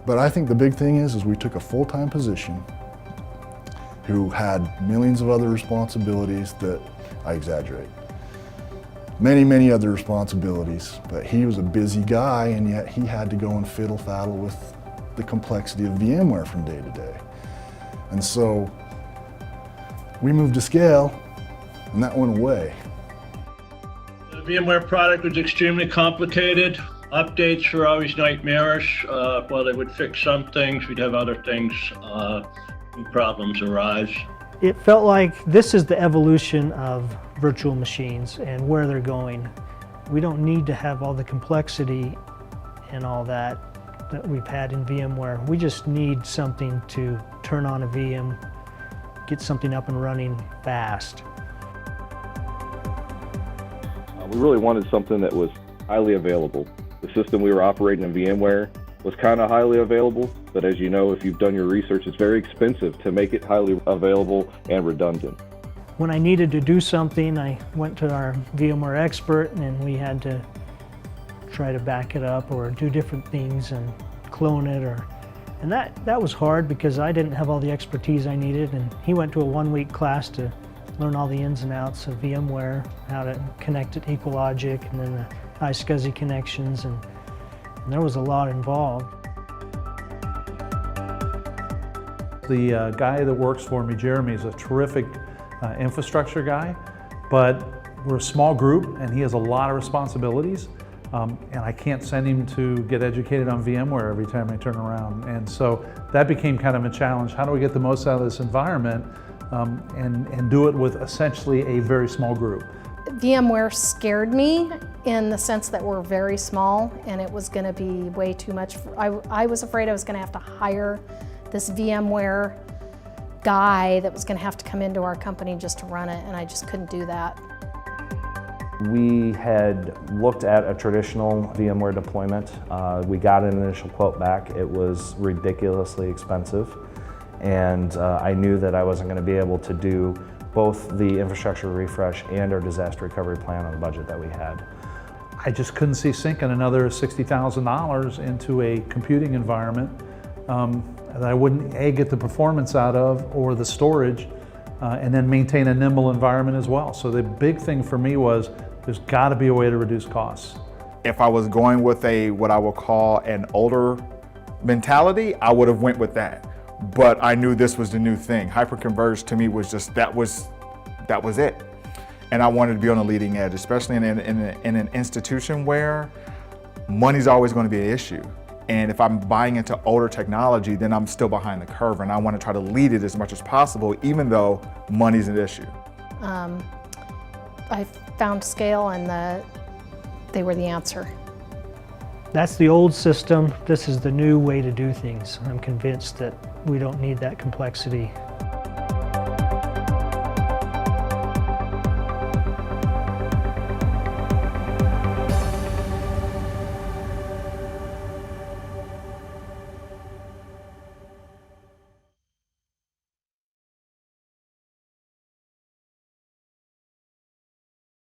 But I think the big thing is we took a full-time position who had millions of other responsibilities that, I exaggerate, many other responsibilities, but he was a busy guy, and yet he had to go and fiddle-faddle with the complexity of VMware from day to day. And so we moved to scale, and that went away. The VMware product was extremely complicated. Updates were always nightmarish. While they would fix some things, we'd have other things, new problems arise. It felt like this is the evolution of virtual machines and where they're going. We don't need to have all the complexity and all that we've had in VMware. We just need something to turn on a VM, get something up and running fast. We really wanted something that was highly available. The system we were operating in VMware was kind of highly available, but as you know, if you've done your research, it's very expensive to make it highly available and redundant. When I needed to do something, I went to our VMware expert, and we had to try to back it up or do different things and clone it, and that was hard because I didn't have all the expertise I needed, and he went to a one-week class to learn all the ins and outs of VMware, how to connect it to EqualLogic, and then the iSCSI connections, and there was a lot involved. The guy that works for me, Jeremy, is a terrific infrastructure guy, but we're a small group and he has a lot of responsibilities, and I can't send him to get educated on VMware every time I turn around. And so that became kind of a challenge. How do we get the most out of this environment and do it with essentially a very small group? VMware scared me in the sense that we're very small and it was going to be way too much. I was afraid I was going to have to hire this VMware guy that was going to have to come into our company just to run it, and I just couldn't do that. We had looked at a traditional VMware deployment. We got an initial quote back. It was ridiculously expensive, and I knew that I wasn't going to be able to do both the infrastructure refresh and our disaster recovery plan on the budget that we had. I just couldn't see sinking another $60,000 into a computing environment that I wouldn't get the performance out of, or the storage, and then maintain a nimble environment as well. So the big thing for me was there's got to be a way to reduce costs. If I was going with what I will call an older mentality, I would have went with that. But I knew this was the new thing. Hyperconverged to me was just, that was it. And I wanted to be on the leading edge, especially in an institution where money's always going to be an issue. And if I'm buying into older technology, then I'm still behind the curve, and I want to try to lead it as much as possible, even though money's an issue. I found scale, and they were the answer. That's the old system. This is the new way to do things. I'm convinced that we don't need that complexity